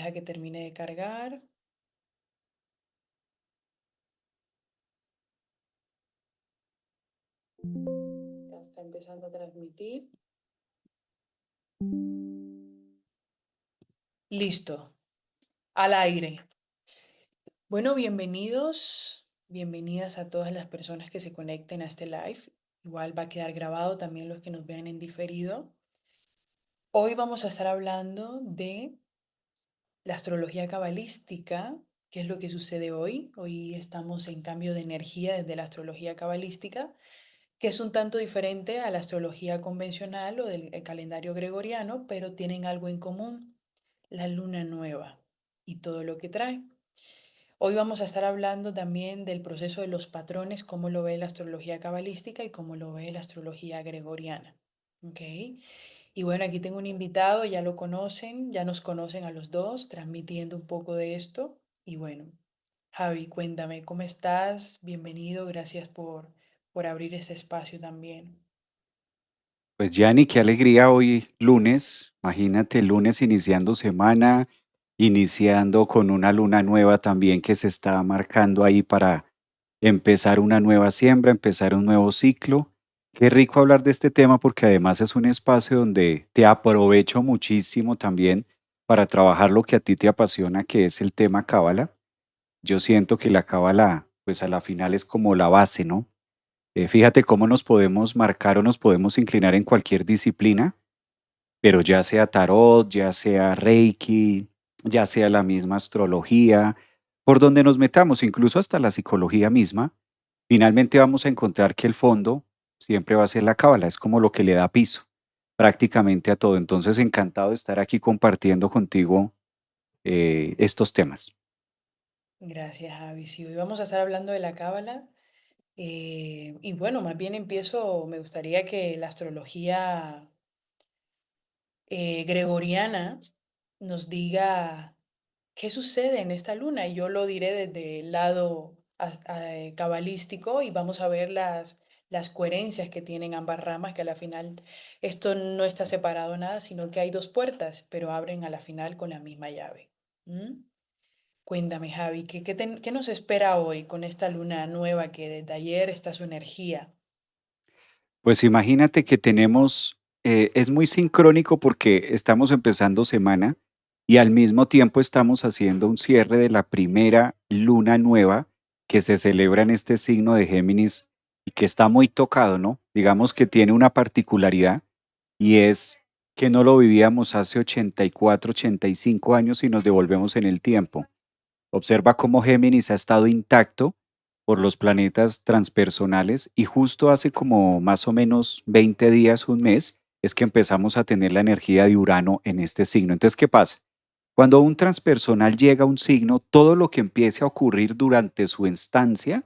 Deja que termine de cargar. Ya está empezando a transmitir. Listo. Al aire. Bueno, bienvenidos, bienvenidas a todas las personas que se conecten a este live. Igual va a quedar grabado también los que nos vean en diferido. Hoy vamos a estar hablando de la astrología cabalística. ¿Qué es lo que sucede hoy? Hoy estamos en cambio de energía desde la astrología cabalística, que es un tanto diferente a la astrología convencional o del calendario gregoriano, pero tienen algo en común, la luna nueva y todo lo que trae. Hoy vamos a estar hablando también del proceso de los patrones, cómo lo ve la astrología cabalística y cómo lo ve la astrología gregoriana. ¿Ok? Y bueno, aquí tengo un invitado, ya lo conocen, ya nos conocen a los dos, transmitiendo un poco de esto. Y bueno, Javi, cuéntame, ¿cómo estás? Bienvenido, gracias por abrir este espacio también. Pues Yanni, qué alegría hoy lunes. Imagínate, lunes iniciando semana, iniciando con una luna nueva también que se está marcando ahí para empezar una nueva siembra, empezar un nuevo ciclo. Qué rico hablar de este tema porque además es un espacio donde te aprovecho muchísimo también para trabajar lo que a ti te apasiona, que es el tema cábala. Yo siento que la cábala, pues a la final es como la base, ¿no? Fíjate cómo nos podemos marcar o nos podemos inclinar en cualquier disciplina, pero ya sea tarot, ya sea reiki, ya sea la misma astrología, por donde nos metamos, incluso hasta la psicología misma, finalmente vamos a encontrar que el fondo siempre va a ser la cábala, es como lo que le da piso prácticamente a todo. Entonces, encantado de estar aquí compartiendo contigo estos temas. Gracias, Javi. Sí, hoy vamos a estar hablando de la cábala. Y bueno, más bien empiezo, me gustaría que la astrología gregoriana nos diga qué sucede en esta luna. Y yo lo diré desde el lado cabalístico y vamos a ver las coherencias que tienen ambas ramas, que a la final esto no está separado nada, sino que hay dos puertas, pero abren a la final con la misma llave. ¿Mm? Cuéntame, Javi, ¿qué nos espera hoy con esta luna nueva que desde ayer está su energía? Pues imagínate que tenemos, es muy sincrónico porque estamos empezando semana y al mismo tiempo estamos haciendo un cierre de la primera luna nueva que se celebra en este signo de Géminis y que está muy tocado, ¿no? Digamos que tiene una particularidad y es que no lo vivíamos hace 84, 85 años y nos devolvemos en el tiempo. Observa cómo Géminis ha estado intacto por los planetas transpersonales y justo hace como más o menos 20 días, un mes, es que empezamos a tener la energía de Urano en este signo. Entonces, ¿qué pasa? Cuando un transpersonal llega a un signo, todo lo que empiece a ocurrir durante su estancia,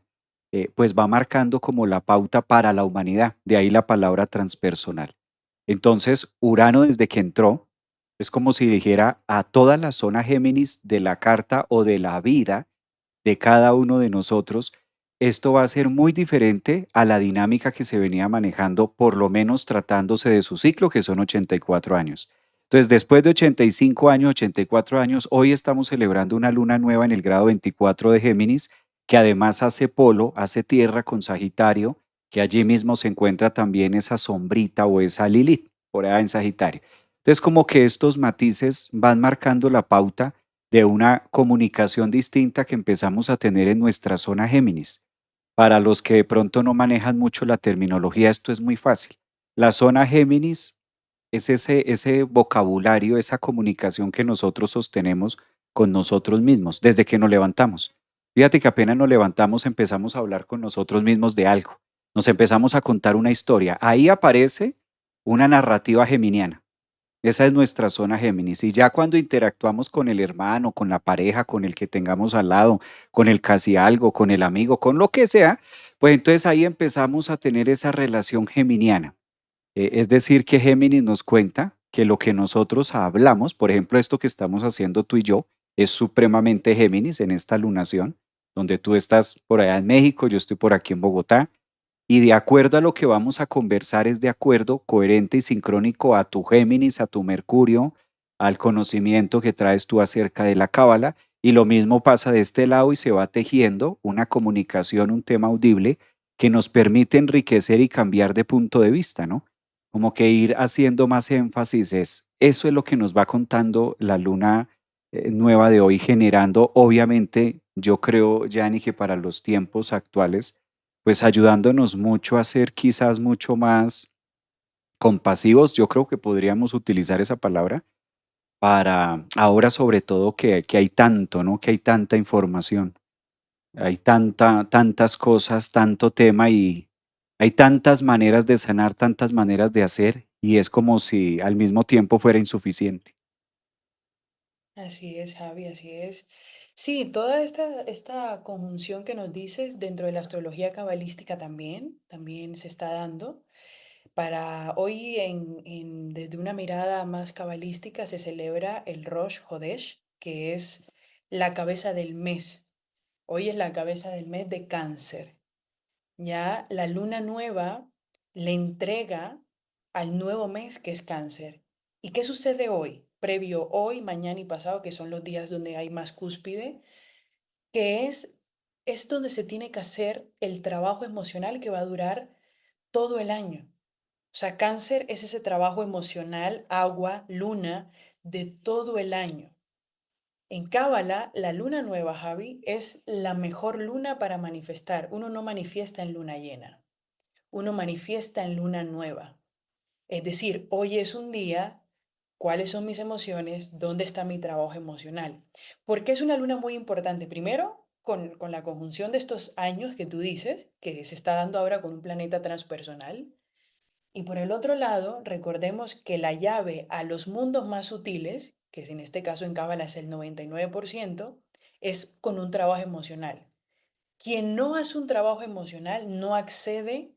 pues va marcando como la pauta para la humanidad. De ahí la palabra transpersonal. Entonces, Urano desde que entró, es como si dijera a toda la zona Géminis de la carta o de la vida de cada uno de nosotros, esto va a ser muy diferente a la dinámica que se venía manejando, por lo menos tratándose de su ciclo, que son 84 años. Entonces, después de 85 años, 84 años, hoy estamos celebrando una luna nueva en el grado 24 de Géminis, que además hace polo, hace tierra con Sagitario, que allí mismo se encuentra también esa sombrita o esa Lilith, por allá en Sagitario. Entonces, como que estos matices van marcando la pauta de una comunicación distinta que empezamos a tener en nuestra zona Géminis. Para los que de pronto no manejan mucho la terminología, esto es muy fácil. La zona Géminis es ese vocabulario, esa comunicación que nosotros sostenemos con nosotros mismos desde que nos levantamos. Fíjate que apenas nos levantamos empezamos a hablar con nosotros mismos de algo. Nos empezamos a contar una historia. Ahí aparece una narrativa geminiana. Esa es nuestra zona Géminis. Y ya cuando interactuamos con el hermano, con la pareja, con el que tengamos al lado, con el casi algo, con el amigo, con lo que sea, pues entonces ahí empezamos a tener esa relación geminiana. Es decir, que Géminis nos cuenta que lo que nosotros hablamos, por ejemplo, esto que estamos haciendo tú y yo, es supremamente Géminis en esta lunación, donde tú estás por allá en México, yo estoy por aquí en Bogotá, y de acuerdo a lo que vamos a conversar es de acuerdo, coherente y sincrónico a tu Géminis, a tu Mercurio, al conocimiento que traes tú acerca de la cábala, y lo mismo pasa de este lado y se va tejiendo una comunicación, un tema audible que nos permite enriquecer y cambiar de punto de vista, ¿no? Como que ir haciendo más énfasis eso es lo que nos va contando la luna nueva de hoy, generando, obviamente, yo creo, Yanni, que para los tiempos actuales, pues ayudándonos mucho a ser quizás mucho más compasivos, yo creo que podríamos utilizar esa palabra para ahora sobre todo que hay tanto, ¿no? Que hay tanta información, hay tantas cosas, tanto tema y hay tantas maneras de sanar, tantas maneras de hacer y es como si al mismo tiempo fuera insuficiente. Así es, Javi, así es. Sí, toda esta conjunción que nos dices dentro de la astrología cabalística también se está dando. Para hoy, desde una mirada más cabalística, se celebra el Rosh Hodesh, que es la cabeza del mes. Hoy es la cabeza del mes de Cáncer. Ya la luna nueva le entrega al nuevo mes que es Cáncer. ¿Y qué sucede hoy? Previo hoy, mañana y pasado, que son los días donde hay más cúspide, que es donde se tiene que hacer el trabajo emocional que va a durar todo el año. O sea, Cáncer es ese trabajo emocional, agua, luna, de todo el año. En Cábala, la luna nueva, Javi, es la mejor luna para manifestar. Uno no manifiesta en luna llena, uno manifiesta en luna nueva. Es decir, hoy es un día, ¿cuáles son mis emociones? ¿Dónde está mi trabajo emocional? Porque es una luna muy importante. Primero, con la conjunción de estos años que tú dices, que se está dando ahora con un planeta transpersonal. Y por el otro lado, recordemos que la llave a los mundos más sutiles, que en este caso en Cábala es el 99%, es con un trabajo emocional. Quien no hace un trabajo emocional no accede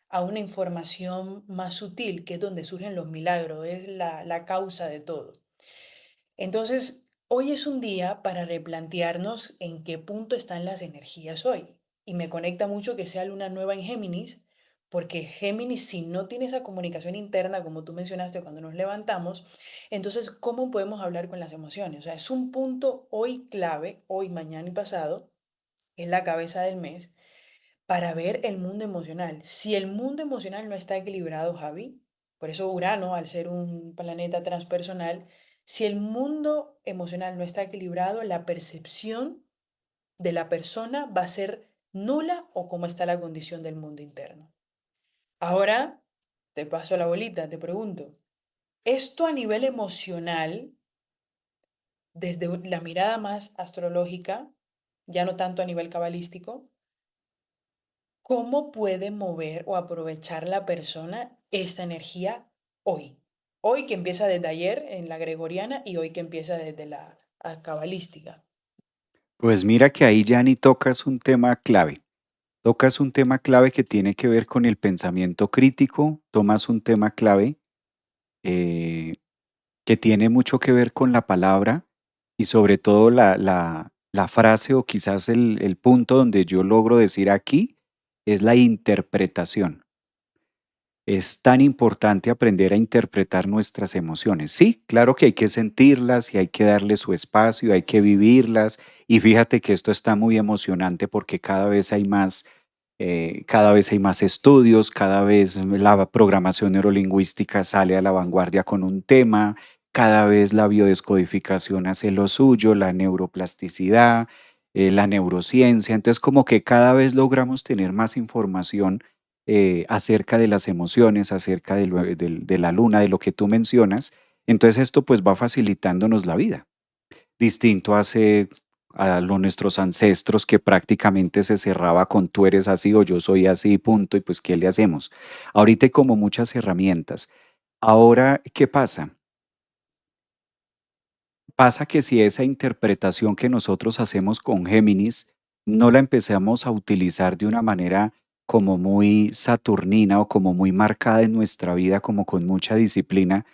a una información más sutil, que es donde surgen los milagros, es la causa de todo. Entonces, hoy es un día para replantearnos en qué punto están las energías hoy. Y me conecta mucho que sea luna nueva en Géminis, porque Géminis, si no tiene esa comunicación interna, como tú mencionaste cuando nos levantamos, entonces, ¿cómo podemos hablar con las emociones? O sea, es un punto hoy clave, hoy, mañana y pasado, en la cabeza del mes, para ver el mundo emocional. Si el mundo emocional no está equilibrado, Javi, por eso Urano, al ser un planeta transpersonal, si el mundo emocional no está equilibrado, la percepción de la persona va a ser nula o cómo está la condición del mundo interno. Ahora, te paso la bolita, te pregunto, esto a nivel emocional, desde la mirada más astrológica, ya no tanto a nivel cabalístico, ¿cómo puede mover o aprovechar la persona esta energía hoy? Hoy que empieza desde ayer en la gregoriana y hoy que empieza desde la cabalística. Pues mira que ahí, Yanni, tocas un tema clave que tiene que ver con el pensamiento crítico, tomas un tema clave eh, que tiene mucho que ver con la palabra y sobre todo la frase o quizás el punto donde yo logro decir aquí es la interpretación. Es tan importante aprender a interpretar nuestras emociones. Sí, claro que hay que sentirlas y hay que darle su espacio, hay que vivirlas. Y fíjate que esto está muy emocionante porque cada vez hay más estudios, cada vez la programación neurolingüística sale a la vanguardia con un tema, cada vez la biodescodificación hace lo suyo, la neuroplasticidad, la neurociencia. Entonces, como que cada vez logramos tener más información acerca de las emociones, acerca de la luna, de lo que tú mencionas. Entonces esto pues va facilitándonos la vida. Distinto hace nuestros ancestros que prácticamente se cerraba con tú eres así o yo soy así, punto, y pues ¿qué le hacemos? Ahorita hay como muchas herramientas. Ahora, ¿qué pasa? Pasa que si esa interpretación que nosotros hacemos con Géminis no la empezamos a utilizar de una manera como muy saturnina o como muy marcada en nuestra vida, como con mucha disciplina,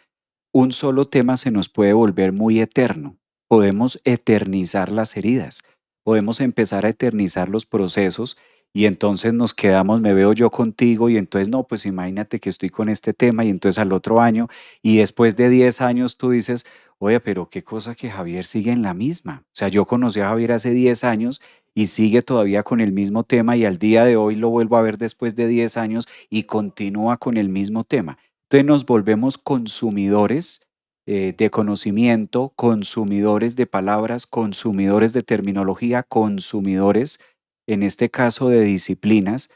un solo tema se nos puede volver muy eterno. Podemos eternizar las heridas, podemos empezar a eternizar los procesos y entonces nos quedamos, me veo yo contigo y entonces no, pues imagínate que estoy con este tema y entonces al otro año y después de 10 años tú dices, oye, pero qué cosa que Javier sigue en la misma. O sea, yo conocí a Javier hace 10 años y sigue todavía con el mismo tema y al día de hoy lo vuelvo a ver después de 10 años y continúa con el mismo tema. Entonces nos volvemos consumidores de conocimiento, consumidores de palabras, consumidores de terminología, consumidores, en este caso, de disciplinas,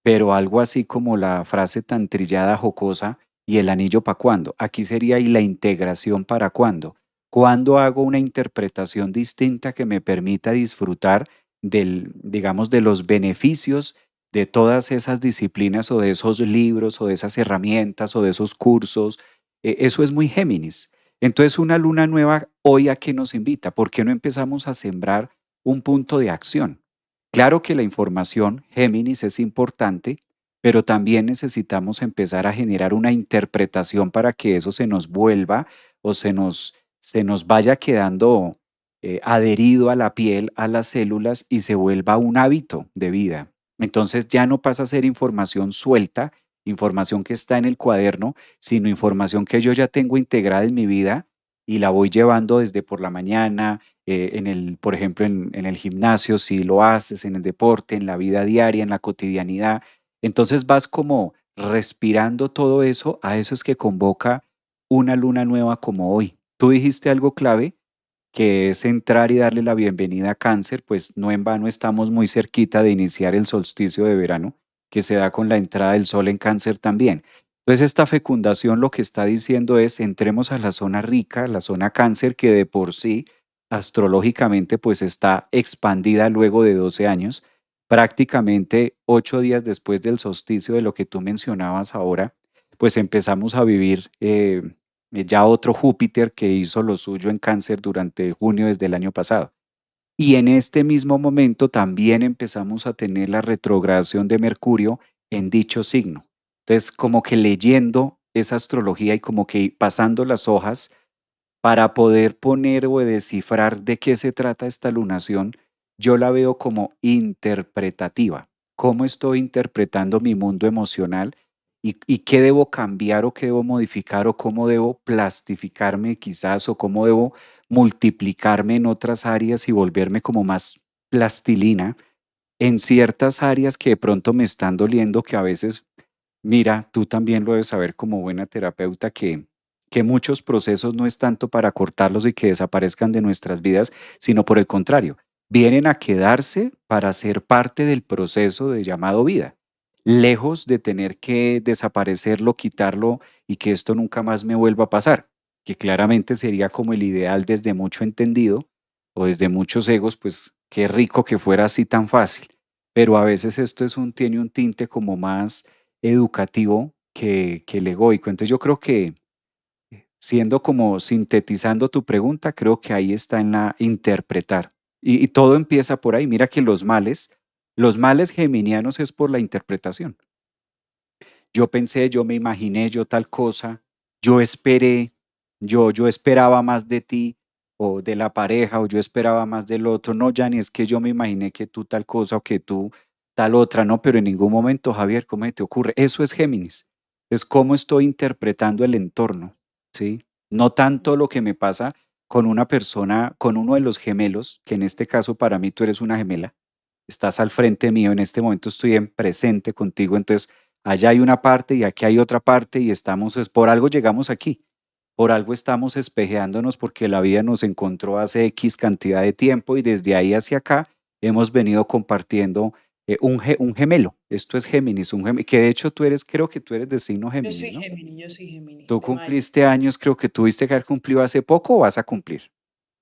pero algo así como la frase tan trillada, jocosa, ¿y el anillo para cuándo? Aquí sería, ¿y la integración para cuándo? ¿Cuándo hago una interpretación distinta que me permita disfrutar digamos, de los beneficios de todas esas disciplinas o de esos libros o de esas herramientas o de esos cursos? Eso es muy Géminis. Entonces, una luna nueva hoy a qué nos invita. ¿Por qué no empezamos a sembrar un punto de acción? Claro que la información, Géminis, es importante, pero también necesitamos empezar a generar una interpretación para que eso se nos vuelva o se nos vaya quedando adherido a la piel, a las células y se vuelva un hábito de vida. Entonces ya no pasa a ser información suelta, información que está en el cuaderno, sino información que yo ya tengo integrada en mi vida y la voy llevando desde por la mañana, por ejemplo, en el gimnasio, si lo haces, en el deporte, en la vida diaria, en la cotidianidad. Entonces vas como respirando todo eso, a eso es que convoca una luna nueva como hoy. Tú dijiste algo clave, que es entrar y darle la bienvenida a Cáncer, pues no en vano estamos muy cerquita de iniciar el solsticio de verano, que se da con la entrada del sol en Cáncer también. Entonces, esta fecundación lo que está diciendo es, entremos a la zona rica, la zona Cáncer, que de por sí, astrológicamente, pues está expandida luego de 12 años, prácticamente 8 días después del solsticio de lo que tú mencionabas ahora, pues empezamos a vivir ya otro Júpiter que hizo lo suyo en Cáncer durante junio desde el año pasado. Y en este mismo momento también empezamos a tener la retrogradación de Mercurio en dicho signo. Entonces, como que leyendo esa astrología y como que pasando las hojas para poder poner o descifrar de qué se trata esta lunación, yo la veo como interpretativa. ¿Cómo estoy interpretando mi mundo emocional y qué debo cambiar o qué debo modificar o cómo debo plastificarme quizás o cómo debo multiplicarme en otras áreas y volverme como más plastilina en ciertas áreas que de pronto me están doliendo, que a veces, mira, tú también lo debes saber como buena terapeuta, que muchos procesos no es tanto para cortarlos y que desaparezcan de nuestras vidas, sino por el contrario, vienen a quedarse para ser parte del proceso de llamado vida, lejos de tener que desaparecerlo, quitarlo y que esto nunca más me vuelva a pasar, que claramente sería como el ideal desde mucho entendido o desde muchos egos, pues qué rico que fuera así tan fácil, pero a veces esto tiene un tinte como más educativo que el egoico. Entonces yo creo que siendo como sintetizando tu pregunta, creo que ahí está en la interpretar. Y todo empieza por ahí. Mira que los males geminianos es por la interpretación. Yo pensé, yo me imaginé, yo tal cosa, yo esperé, yo esperaba más de ti o de la pareja o yo esperaba más del otro. No, Yanni, es que yo me imaginé que tú tal cosa o que tú tal otra, no, pero en ningún momento, Javier, ¿cómo se te ocurre? Eso es Géminis. Es cómo estoy interpretando el entorno, ¿sí? No tanto lo que me pasa con una persona, con uno de los gemelos, que en este caso para mí tú eres una gemela, estás al frente mío, en este momento estoy en presente contigo, entonces allá hay una parte y aquí hay otra parte y estamos, es por algo llegamos aquí, por algo estamos espejeándonos porque la vida nos encontró hace X cantidad de tiempo y desde ahí hacia acá hemos venido compartiendo un gemelo. Esto es Géminis, que de hecho tú eres, creo que tú eres de signo Géminis, ¿no? Yo soy Géminis, Tú de mayo. cumpliste años, creo que tuviste que haber cumplido hace poco o vas a cumplir.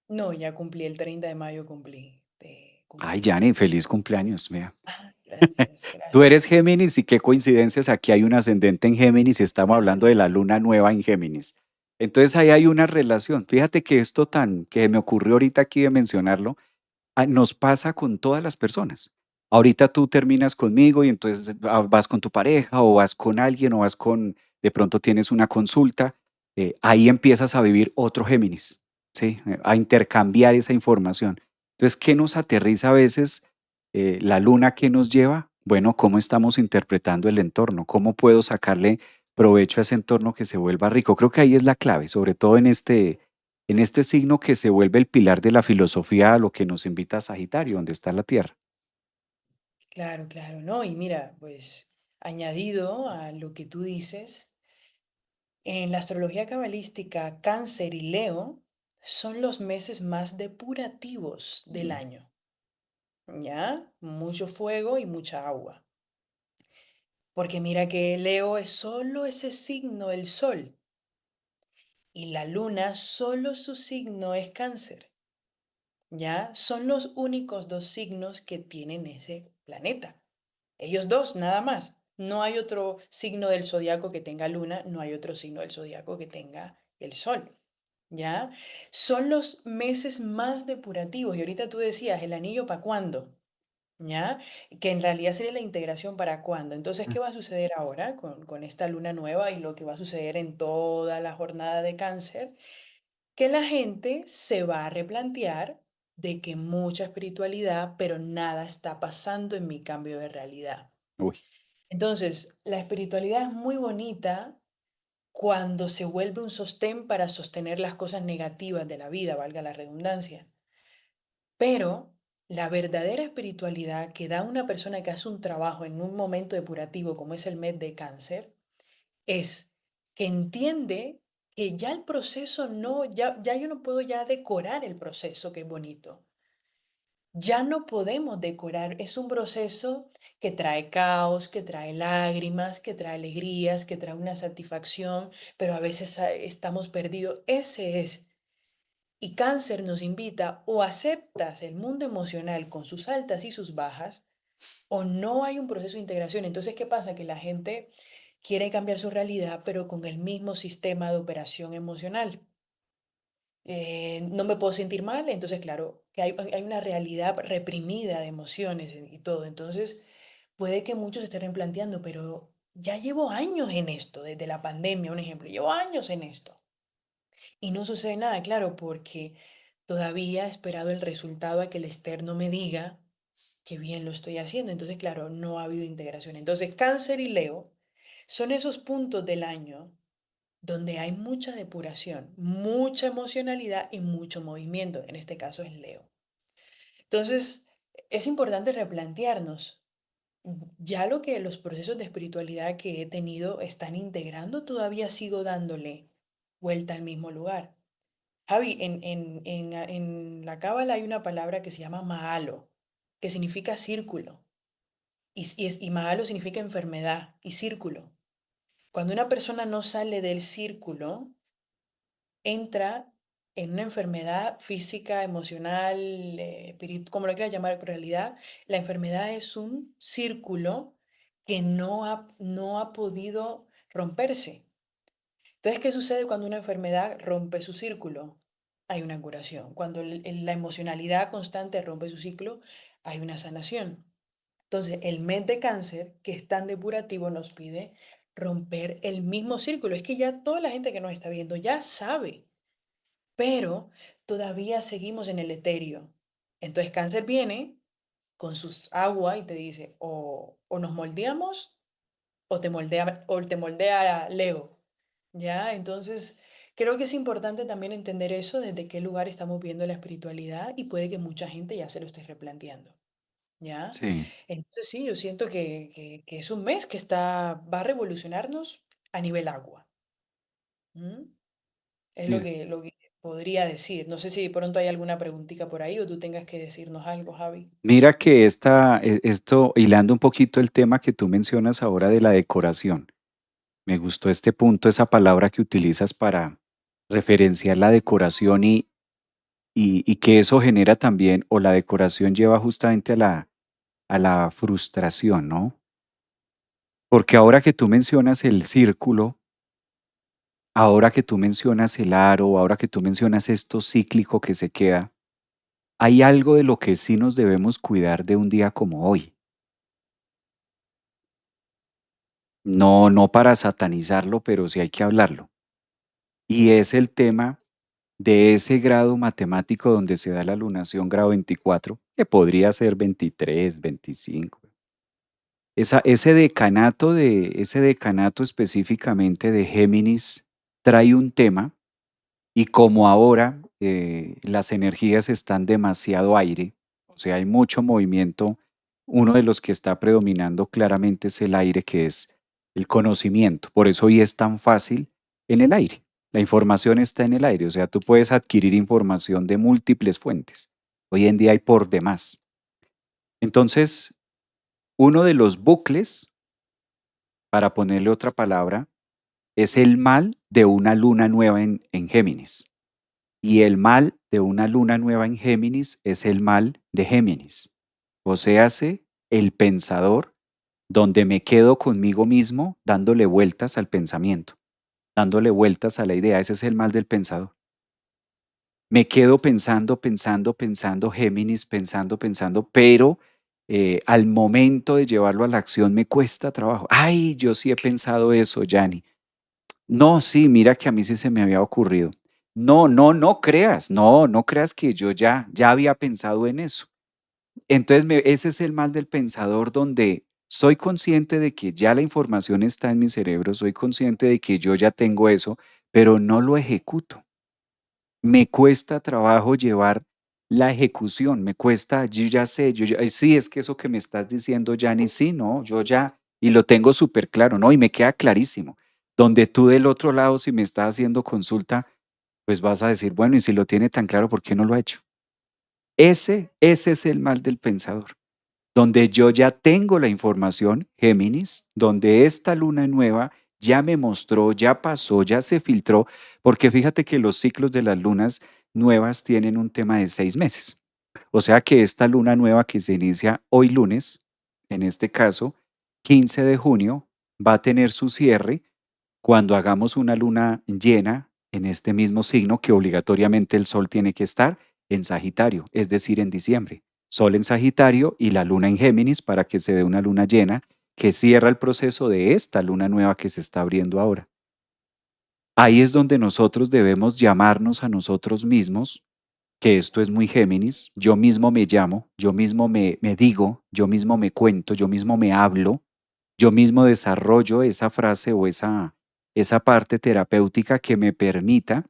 No, ya cumplí, el 30 de mayo cumplí, Ay, cumplí. Jane, feliz cumpleaños, vea. Gracias, Tú gracias. eres Géminis y qué coincidencias, aquí hay un ascendente en Géminis y estamos hablando de la luna nueva en Géminis. Entonces ahí hay una relación. Fíjate que esto tan que me ocurrió ahorita aquí de mencionarlo, nos pasa con todas las personas. Ahorita tú terminas conmigo y entonces vas con tu pareja o vas con alguien o vas con, de pronto tienes una consulta, ahí empiezas a vivir otro Géminis, ¿sí? A intercambiar esa información. Entonces, ¿qué nos aterriza a veces la luna que nos lleva? Bueno, ¿cómo estamos interpretando el entorno? ¿Cómo puedo sacarle provecho a ese entorno que se vuelva rico? Creo que ahí es la clave, sobre todo en este signo que se vuelve el pilar de la filosofía a lo que nos invita a Sagitario, donde está la Tierra. Claro, claro, ¿no? Y mira, pues añadido a lo que tú dices, en la astrología cabalística, Cáncer y Leo son los meses más depurativos del Mm, año, ¿ya? Mucho fuego y mucha agua. Porque mira que Leo es solo ese signo, el Sol, y la Luna, solo su signo es Cáncer, ¿ya? Son los únicos dos signos que tienen ese planeta. Ellos dos, nada más. No hay otro signo del zodiaco que tenga luna, no hay otro signo del zodiaco que tenga el sol. ¿Ya? Son los meses más depurativos. Y ahorita tú decías, ¿el anillo para cuándo? ¿Ya? Que en realidad sería la integración para cuándo. Entonces, mm, ¿qué va a suceder ahora con esta luna nueva y lo que va a suceder en toda la jornada de cáncer? Que la gente se va a replantear de que mucha espiritualidad, pero nada está pasando en mi cambio de realidad. uy, Entonces, la espiritualidad es muy bonita cuando se vuelve un sostén para sostener las cosas negativas de la vida, valga la redundancia. Pero la verdadera espiritualidad que da una persona que hace un trabajo en un momento depurativo como es el mes de cáncer, es que entiende que ya el proceso no, ya yo no puedo ya decorar el proceso, que es bonito. Ya no podemos decorar, es un proceso que trae caos, que trae lágrimas, que trae alegrías, que trae una satisfacción, pero a veces estamos perdidos. Ese es. Y cáncer nos invita o aceptas el mundo emocional con sus altas y sus bajas, o no hay un proceso de integración. Entonces, ¿qué pasa? Que la gente quiere cambiar su realidad, pero con el mismo sistema de operación emocional. No me puedo sentir mal, entonces claro, que hay una realidad reprimida de emociones y todo. Entonces, puede que muchos se estén replanteando, pero ya llevo años en esto, desde la pandemia, un ejemplo, llevo años en esto. Y no sucede nada, claro, porque todavía he esperado el resultado a que el externo me diga que bien lo estoy haciendo. Entonces, claro, no ha habido integración. Entonces, Cáncer y Leo son esos puntos del año donde hay mucha depuración, mucha emocionalidad y mucho movimiento. En este caso es Leo. Entonces, es importante replantearnos, ya lo que los procesos de espiritualidad que he tenido están integrando, todavía sigo dándole vuelta al mismo lugar. Javi, en la Cábala hay una palabra que se llama Mahalo, que significa círculo. Y Mahalo significa enfermedad y círculo. Cuando una persona no sale del círculo, entra en una enfermedad física, emocional, como lo quieras llamar, pero en realidad la enfermedad es un círculo que no ha podido romperse. Entonces, ¿qué sucede cuando una enfermedad rompe su círculo? Hay una curación. Cuando la emocionalidad constante rompe su ciclo, hay una sanación. Entonces, el mes de cáncer, que es tan depurativo, nos pide romper el mismo círculo. Es que ya toda la gente que nos está viendo ya sabe, pero todavía seguimos en el etéreo. Entonces, cáncer viene con sus agua y te dice, o nos moldeamos o te moldea Leo, ¿ya? Entonces, creo que es importante también entender eso, desde qué lugar estamos viendo la espiritualidad y puede que mucha gente ya se lo esté replanteando, ¿ya? sí. Entonces, sí, yo siento que es un mes que va a revolucionarnos a nivel agua. ¿M? Es Mira, lo que podría decir. No sé si de pronto hay alguna preguntita por ahí o tú tengas que decirnos algo, Javi. mira que esto, hilando un poquito el tema que tú mencionas ahora de la decoración, me gustó este punto, esa palabra que utilizas para referenciar la decoración y que eso genera también, o la decoración lleva justamente a la frustración, ¿no? Porque ahora que tú mencionas el círculo, ahora que tú mencionas el aro, ahora que tú mencionas esto cíclico que se queda, hay algo de lo que sí nos debemos cuidar de un día como hoy. No, no para satanizarlo, pero sí hay que hablarlo. Y es el tema de ese grado matemático donde se da la lunación grado 24, que podría ser 23, 25. Ese decanato específicamente de Géminis trae un tema Y como ahora las energías están demasiado aire, o sea, hay mucho movimiento, uno de los que está predominando claramente es el aire, que es el conocimiento. Por eso hoy es tan fácil en el aire. La información está en el aire, o sea, tú puedes adquirir información de múltiples fuentes. Hoy en día hay por demás. Entonces, uno de los bucles, para ponerle otra palabra, es el mal de una luna nueva en Géminis. Y el mal de una luna nueva en Géminis es el mal de Géminis. O sea, el pensador, donde me quedo conmigo mismo dándole vueltas al pensamiento, dándole vueltas a la idea. Ese es el mal del pensador. Me quedo pensando, pensando, pensando, Géminis, pensando, pensando, pero al momento de llevarlo a la acción me cuesta trabajo. Ay, yo sí he pensado eso, Yanni. No, sí, mira que a mí sí se me había ocurrido. No, no, no creas, no, no creas que yo ya había pensado en eso. Entonces, ese es el mal del pensador, donde soy consciente de que ya la información está en mi cerebro, soy consciente de que yo ya tengo eso, pero no lo ejecuto. Me cuesta trabajo llevar la ejecución, me cuesta, yo ya sé, ay, sí, es que eso que me estás diciendo, Yanni, sí, no, yo ya, y lo tengo súper claro, ¿no? Y me queda clarísimo. Donde tú del otro lado, si me estás haciendo consulta, pues vas a decir, bueno, y si lo tiene tan claro, ¿por qué no lo ha hecho? Ese es el mal del pensador, donde yo ya tengo la información, Géminis, donde esta luna nueva ya me mostró, ya pasó, ya se filtró, porque fíjate que los ciclos de las lunas nuevas tienen un tema de 6 meses. O sea que esta luna nueva que se inicia hoy lunes, en este caso, 15 de junio, va a tener su cierre cuando hagamos una luna llena en este mismo signo, que obligatoriamente el Sol tiene que estar en Sagitario, es decir, en diciembre. Sol en Sagitario y la luna en Géminis para que se dé una luna llena que cierra el proceso de esta luna nueva que se está abriendo ahora. Ahí es donde nosotros debemos llamarnos a nosotros mismos, que esto es muy Géminis, yo mismo me llamo, yo mismo me digo, yo mismo me cuento, yo mismo me hablo, yo mismo desarrollo esa frase o esa parte terapéutica que me permita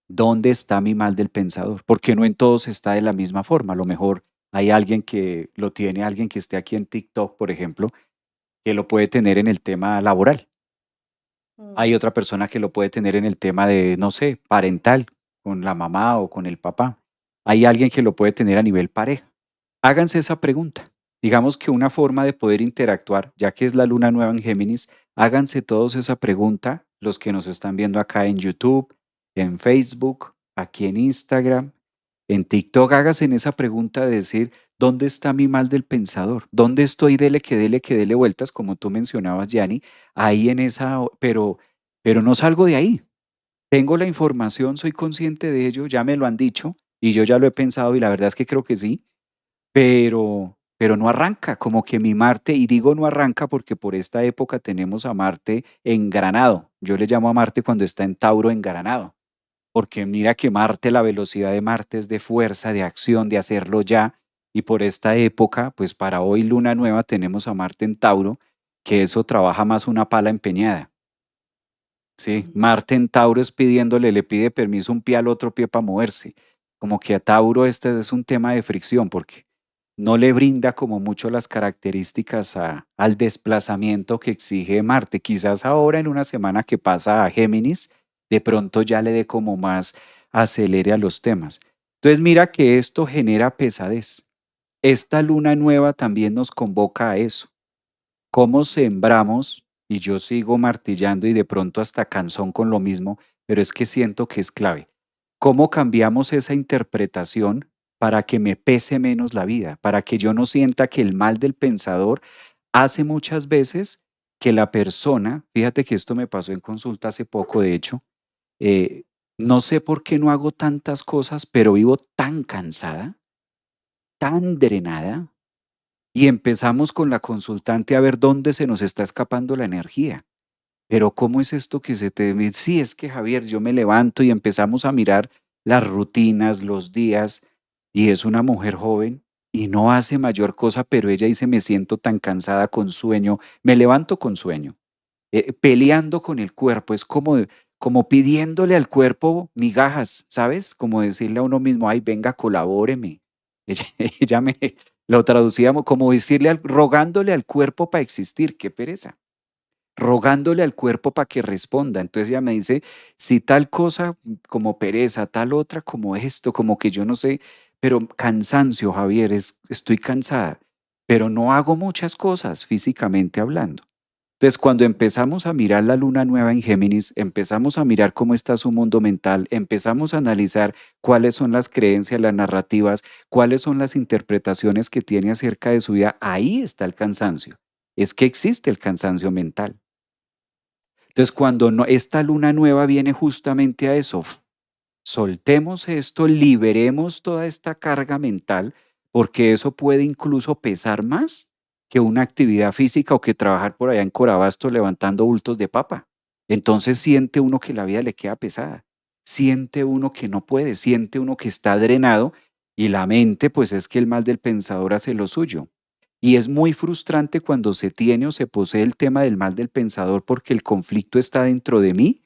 dónde está mi mal del pensador, porque no en todos está de la misma forma. A lo mejor hay alguien que lo tiene, alguien que esté aquí en TikTok, por ejemplo, que lo puede tener en el tema laboral. Mm, Hay otra persona que lo puede tener en el tema de, no sé, parental, con la mamá o con el papá. Hay alguien que lo puede tener a nivel pareja. Háganse esa pregunta. Digamos que una forma de poder interactuar, ya que es la luna nueva en Géminis, háganse todos esa pregunta, los que nos están viendo acá en YouTube, en Facebook, aquí en Instagram, en TikTok, háganse en esa pregunta de decir, ¿dónde está mi mal del pensador? ¿Dónde estoy? Que dele vueltas, como tú mencionabas, Yanni, ahí en esa, pero no salgo de ahí. Tengo la información, soy consciente de ello, ya me lo han dicho y yo ya lo he pensado y la verdad es que creo que sí, pero no arranca, como que mi Marte, y digo no arranca porque por esta época tenemos a Marte engranado. Yo le llamo a Marte cuando está en Tauro engranado, porque mira que Marte, la velocidad de Marte es de fuerza, de acción, de hacerlo ya, y por esta época, pues para hoy luna nueva tenemos a Marte en Tauro, que eso trabaja más una pala empeñada. Sí, mm, Marte en Tauro es pidiéndole, le pide permiso un pie al otro pie para moverse. Como que a Tauro este es un tema de fricción porque no le brinda como mucho las características al desplazamiento que exige Marte. Quizás ahora en una semana que pasa a Géminis, de pronto ya le dé como más acelere a los temas. Entonces mira que esto genera pesadez. Esta luna nueva también nos convoca a eso. ¿Cómo sembramos? Y yo sigo martillando y de pronto hasta cansón con lo mismo, pero es que siento que es clave. ¿Cómo cambiamos esa interpretación para que me pese menos la vida? Para que yo no sienta que el mal del pensador hace muchas veces que la persona, fíjate que esto me pasó en consulta hace poco, de hecho, eh, no sé por qué no hago tantas cosas, pero vivo tan cansada, tan drenada, y empezamos con la consultante a ver dónde se nos está escapando la energía. Pero ¿cómo es esto que se te... Sí, es que Javier, yo me levanto y empezamos a mirar las rutinas, los días, y es una mujer joven y no hace mayor cosa, pero ella dice, me siento tan cansada con sueño, me levanto con sueño, peleando con el cuerpo, es como, como pidiéndole al cuerpo migajas, ¿sabes? Como decirle a uno mismo: "Ay, venga, colabóreme". Ella ella me lo traducíamos como decirle rogándole al cuerpo para existir, qué pereza, rogándole al cuerpo para que responda. Entonces ella me dice, si tal cosa como pereza, tal otra como esto, como que yo no sé, pero cansancio, Javier, estoy cansada, pero no hago muchas cosas físicamente hablando. Entonces, cuando empezamos a mirar la luna nueva en Géminis, empezamos a mirar cómo está su mundo mental, empezamos a analizar cuáles son las creencias, las narrativas, cuáles son las interpretaciones que tiene acerca de su vida, ahí está el cansancio. Es que existe el cansancio mental. Entonces, cuando esta luna nueva viene justamente a eso, soltemos esto, liberemos toda esta carga mental, porque eso puede incluso pesar más que una actividad física o que trabajar por allá en Corabasto levantando bultos de papa. Entonces siente uno que la vida le queda pesada, siente uno que no puede, siente uno que está drenado y la mente, pues es que el mal del pensador hace lo suyo. Y es muy frustrante cuando se tiene o se posee el tema del mal del pensador porque el conflicto está dentro de mí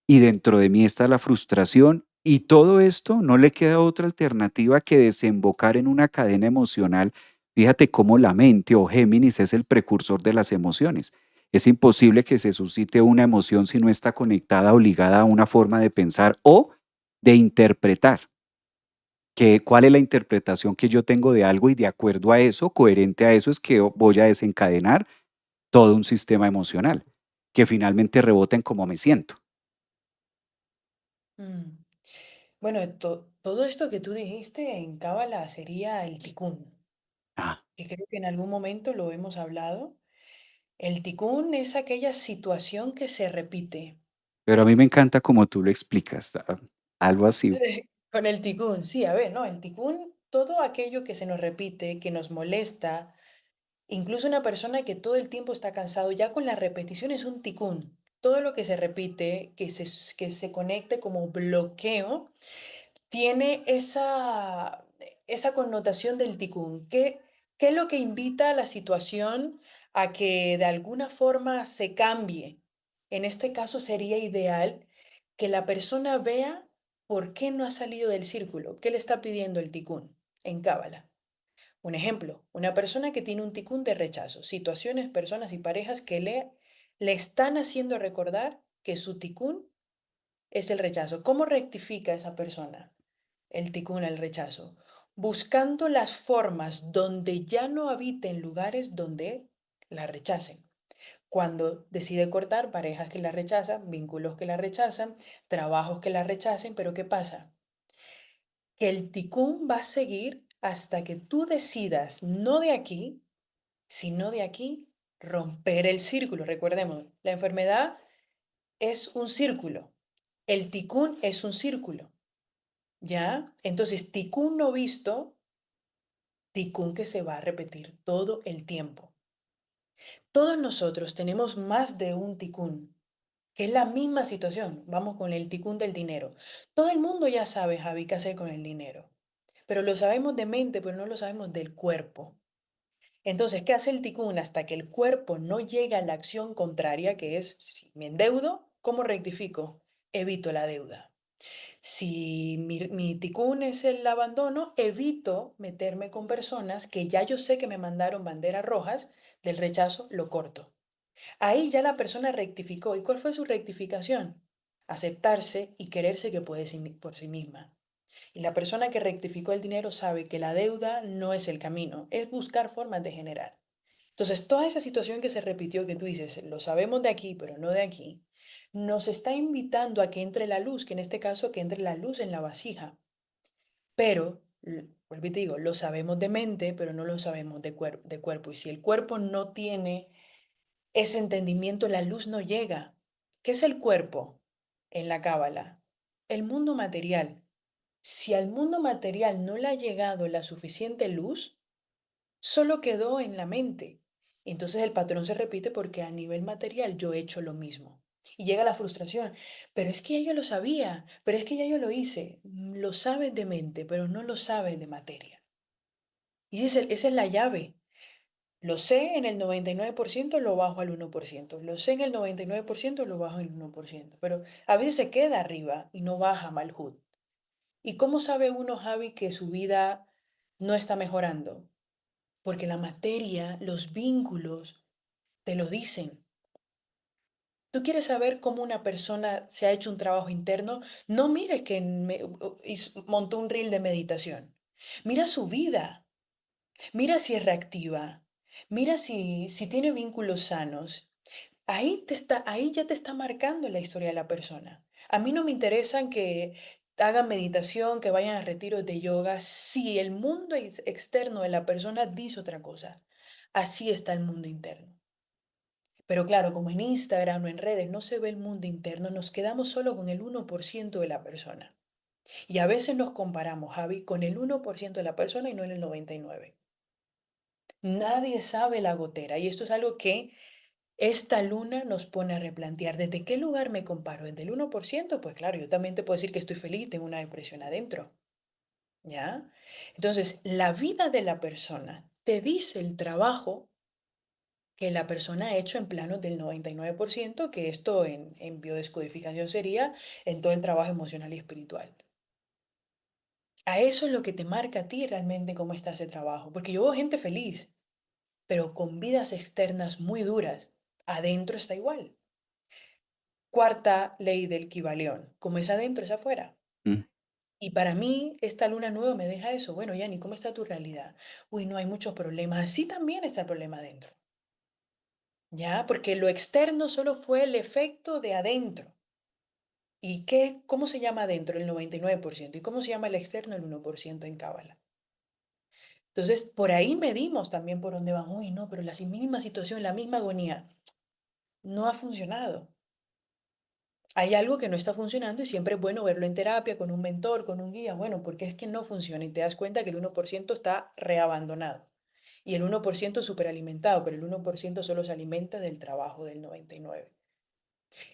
y dentro de mí está la frustración y todo esto no le queda otra alternativa que desembocar en una cadena emocional. Fíjate cómo la mente o Géminis es el precursor de las emociones. Es imposible que se suscite una emoción si no está conectada o ligada a una forma de pensar o de interpretar. ¿Cuál es la interpretación que yo tengo de algo? Y de acuerdo a eso, coherente a eso, es que voy a desencadenar todo un sistema emocional que finalmente rebota en cómo me siento. Mm. Bueno, todo esto que tú dijiste en Cábala sería el ticún, Ah, que creo que en algún momento lo hemos hablado. El ticún es aquella situación que se repite. pero a mí me encanta como tú lo explicas, algo así. Con el ticún, sí, a ver, ¿no? El ticún, todo aquello que se nos repite, que nos molesta, incluso una persona que todo el tiempo está cansado, ya con la repetición es un ticún. Todo lo que se repite, que se conecte como bloqueo, tiene esa connotación del ticún. ¿Qué es lo que invita a la situación a que de alguna forma se cambie? En este caso sería ideal que la persona vea por qué no ha salido del círculo, qué le está pidiendo el ticún en Cábala. Un ejemplo, una persona que tiene un ticún de rechazo, situaciones, personas y parejas que le están haciendo recordar que su ticún es el rechazo. ¿Cómo rectifica esa persona el ticún al rechazo? Buscando las formas donde ya no habite en lugares donde la rechacen. Cuando decide cortar parejas que la rechazan, vínculos que la rechazan, trabajos que la rechacen, pero ¿qué pasa? Que el ticún va a seguir hasta que tú decidas, no de aquí, sino de aquí, romper el círculo. Recordemos, la enfermedad es un círculo, el ticún es un círculo, ¿ya? Entonces, ticún no visto, ticún que se va a repetir todo el tiempo. Todos nosotros tenemos más de un ticún, que es la misma situación. Vamos con el ticún del dinero. Todo el mundo ya sabe, Javi, qué hacer con el dinero, pero lo sabemos de mente, pero no lo sabemos del cuerpo. Entonces, ¿qué hace el ticún hasta que el cuerpo no llega a la acción contraria, que es, si me endeudo, ¿cómo rectifico? Evito la deuda. Si mi ticún es el abandono, evito meterme con personas que ya yo sé que me mandaron banderas rojas del rechazo, lo corto. Ahí ya la persona rectificó. ¿Y cuál fue su rectificación? Aceptarse y quererse que puede por sí misma. Y la persona que rectificó el dinero sabe que la deuda no es el camino, es buscar formas de generar. Entonces, toda esa situación que se repitió, que tú dices, lo sabemos de aquí, pero no de aquí, nos está invitando a que entre la luz, que en este caso que entre la luz en la vasija. Pero, vuelvo y te digo, lo sabemos de mente, pero no lo sabemos de cuerpo. Y si el cuerpo no tiene ese entendimiento, la luz no llega. ¿Qué es el cuerpo en la cábala? El mundo material. Si al mundo material no le ha llegado la suficiente luz, solo quedó en la mente. Entonces el patrón se repite porque a nivel material yo he hecho lo mismo. Y llega la frustración. Pero es que ya yo lo sabía, pero es que ya yo lo hice. Lo sabes de mente, pero no lo sabes de materia. Y esa es la llave. Lo sé en el 99%, lo bajo al 1%. Lo sé en el 99%, lo bajo al 1%. Pero a veces se queda arriba y no baja Malhut. ¿Y cómo sabe uno, Javi, que su vida no está mejorando? Porque la materia, los vínculos, te lo dicen. ¿Tú quieres saber cómo una persona se ha hecho un trabajo interno? No mires que montó un reel de meditación. Mira su vida. Mira si es reactiva. Mira si tiene vínculos sanos. Ahí ya te está marcando la historia de la persona. A mí no me interesan que hagan meditación, que vayan a retiros de yoga, si el mundo externo de la persona dice otra cosa. Así está el mundo interno. Pero claro, como en Instagram o en redes no se ve el mundo interno, nos quedamos solo con el 1% de la persona. Y a veces nos comparamos, Javi, con el 1% de la persona y no en el 99%. Nadie sabe la gotera. Y esto es algo que esta luna nos pone a replantear. ¿Desde qué lugar me comparo? ¿Desde el 1%? Pues claro, yo también te puedo decir que estoy feliz, tengo una depresión adentro. ¿Ya? Entonces, la vida de la persona te dice el trabajo que la persona ha hecho en planos del 99%, que esto en biodescodificación sería en todo el trabajo emocional y espiritual. A eso es lo que te marca a ti realmente cómo está ese trabajo. Porque yo veo gente feliz, pero con vidas externas muy duras. Adentro está igual. Cuarta ley del Kybalión. Como es adentro, es afuera. Mm. Y para mí, esta luna nueva me deja eso. Bueno, Yanni, ¿cómo está tu realidad? Uy, no hay muchos problemas. Así también está el problema adentro. ¿Ya? Porque lo externo solo fue el efecto de adentro. ¿Y cómo se llama adentro? El 99%. ¿Y cómo se llama el externo? El 1% en Cábala. Entonces, por ahí medimos también por dónde van. Uy, no, pero la misma situación, la misma agonía. No ha funcionado. Hay algo que no está funcionando y siempre es bueno verlo en terapia, con un mentor, con un guía. Bueno, porque es que no funciona y te das cuenta que el 1% está reabandonado y el 1% superalimentado, pero el 1% solo se alimenta del trabajo del 99%.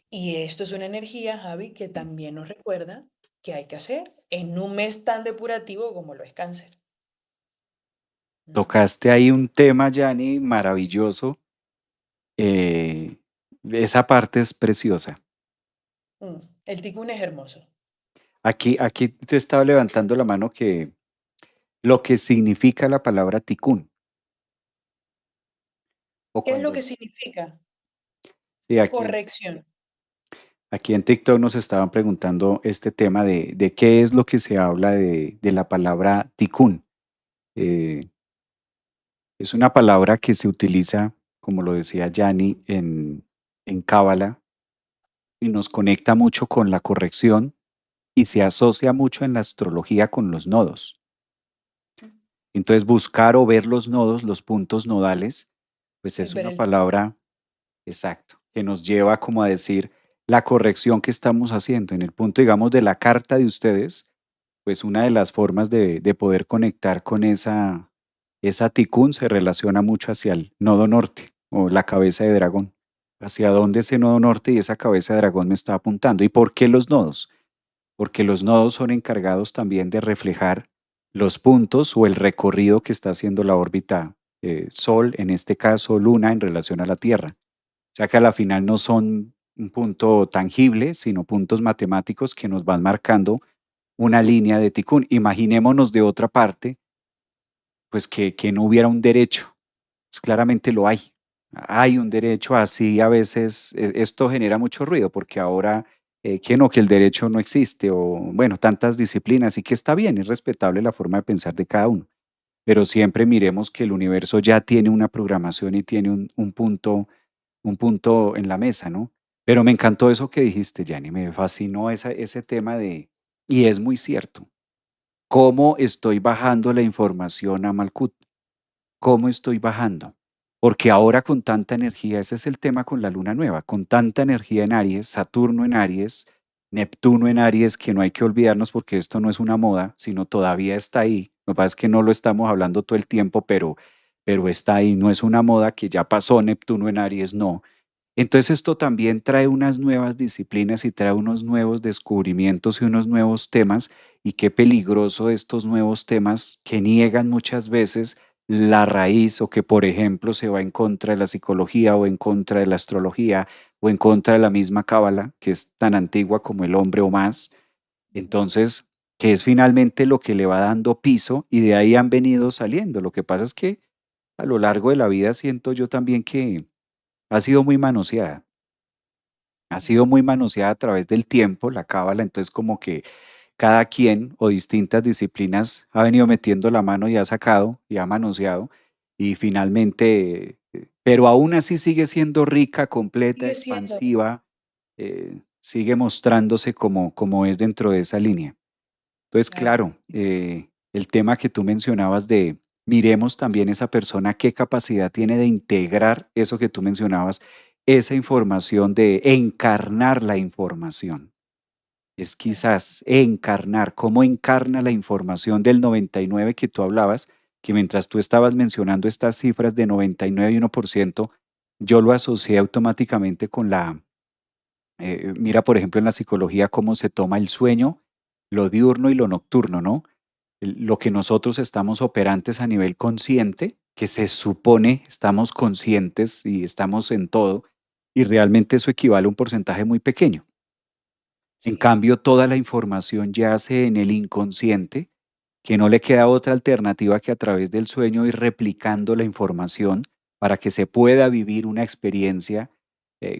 Y esto es una energía, Javi, que también nos recuerda que hay que hacer en un mes tan depurativo como lo es cáncer. Mm, Tocaste ahí un tema, Yanni, maravilloso. eh, Esa parte es preciosa. El ticún es hermoso. Aquí te estaba levantando la mano que lo que significa la palabra ticún, o ¿Qué es lo cuando, que significa? sí, Corrección. aquí en TikTok nos estaban preguntando este tema de qué es lo que se habla de la palabra ticún. Eh, es una palabra que se utiliza, como lo decía Yanni, en Cábala y nos conecta mucho con la corrección y se asocia mucho en la astrología con los nodos. Entonces, buscar o ver los nodos, los puntos nodales, pues Es es ver una el ticún. palabra, exacto, que nos lleva como a decir la corrección que estamos haciendo. En el punto, digamos, de la carta de ustedes, pues una de las formas de poder conectar con esa ticún se relaciona mucho hacia el nodo norte o la cabeza de dragón, hacia dónde ese nodo norte y esa cabeza de dragón me está apuntando. ¿Y por qué los nodos? Porque los nodos son encargados también de reflejar los puntos o el recorrido que está haciendo la órbita Sol, en este caso Luna, en relación a la Tierra. O sea que a la final no son un punto tangible, sino puntos matemáticos que nos van marcando una línea de Tikkun. Imaginémonos de otra parte, pues que no hubiera un derecho. Pues claramente lo hay. Hay un derecho, así a veces esto genera mucho ruido porque ahora que no, que el derecho no existe o bueno, tantas disciplinas y que está bien, es respetable la forma de pensar de cada uno, pero siempre miremos que el universo ya tiene una programación y tiene un punto en la mesa, ¿no? Pero me encantó eso que dijiste, Yanni, me fascinó ese tema y es muy cierto, cómo estoy bajando la información a Malkuth. ¿Cómo estoy bajando? Porque ahora con tanta energía, ese es el tema con la luna nueva, con tanta energía en Aries, Saturno en Aries, Neptuno en Aries, que no hay que olvidarnos porque esto no es una moda, sino todavía está ahí. Lo que pasa es que no lo estamos hablando todo el tiempo, pero está ahí, no es una moda que ya pasó Neptuno en Aries, no. Entonces esto también trae unas nuevas disciplinas y trae unos nuevos descubrimientos y unos nuevos temas, y qué peligroso estos nuevos temas que niegan muchas veces la raíz o que, por ejemplo, se va en contra de la psicología o en contra de la astrología o en contra de la misma cábala, que es tan antigua como el hombre o más. Ujú. Entonces, que es finalmente lo que le va dando piso y de ahí han venido saliendo. Lo que pasa es que a lo largo de la vida siento yo también que ha sido muy manoseada. Ha sido Ujú. muy manoseada a través del tiempo, la cábala, entonces como que cada quien o distintas disciplinas ha venido metiendo la mano y ha sacado y ha manoseado y finalmente, pero aún así sigue siendo rica, completa, Sigue siendo, expansiva, sigue mostrándose como es dentro de esa línea. Entonces, claro, claro, el tema que tú mencionabas de miremos también esa persona qué capacidad tiene de integrar eso que tú mencionabas, esa información, de encarnar la información. Es así, quizás encarnar, cómo encarna la información del 99 que tú hablabas, que mientras tú estabas mencionando estas cifras de 99 y 1%, yo lo asocié automáticamente con mira, por ejemplo, en la psicología, cómo se toma el sueño, lo diurno y lo nocturno, ¿no? Lo que nosotros estamos operantes a nivel consciente, que se supone estamos conscientes y estamos en todo, y realmente eso equivale a un porcentaje muy pequeño. En sí, cambio, toda la información yace en el inconsciente, que no le queda otra alternativa que a través del sueño ir replicando la información para que se pueda vivir una experiencia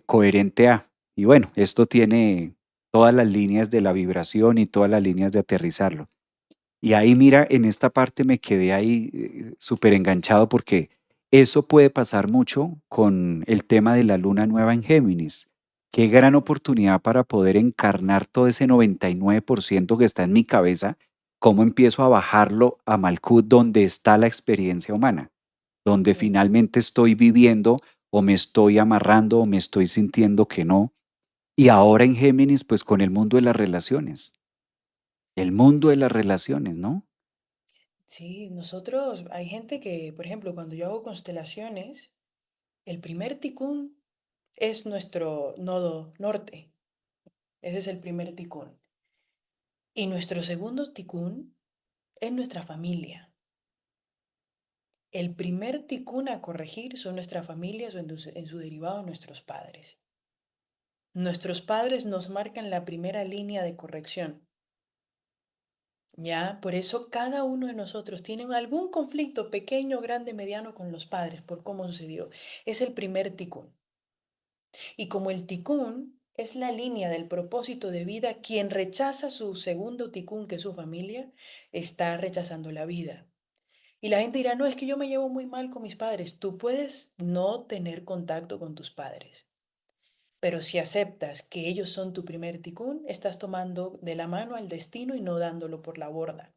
coherente a. Y bueno, esto tiene todas las líneas de la vibración y todas las líneas de aterrizarlo. Y ahí mira, en esta parte me quedé ahí súper enganchado porque eso puede pasar mucho con el tema de la luna nueva en Géminis. Qué gran ujú, oportunidad para poder encarnar todo ese 99% que está en mi cabeza, cómo empiezo a bajarlo a Malkut donde está la experiencia humana, donde sí, finalmente estoy viviendo o me estoy amarrando o me estoy sintiendo que no. Y ahora en Géminis, pues con el mundo de las relaciones, el mundo de sí. las relaciones, ¿no? Sí, nosotros, hay gente que, por ejemplo, cuando yo hago constelaciones, el primer ticún es nuestro nodo norte. Ese es el primer ticún. Y nuestro segundo ticún es nuestra familia. El primer ticún a corregir son nuestras familias o en su derivado nuestros padres. Nuestros padres nos marcan la primera línea de corrección. Ya, por eso cada uno de nosotros tiene algún conflicto pequeño, grande, mediano con los padres, por cómo sucedió. Es el primer ticún. Y como el ticún es la línea del propósito de vida, quien rechaza su segundo ticún, que es su familia, está rechazando la vida. Y la gente dirá, no, es que yo me llevo muy mal con mis padres. Tú puedes no tener contacto con tus padres, pero si aceptas que ellos son tu primer ticún, estás tomando de la mano al destino y no dándolo por la borda.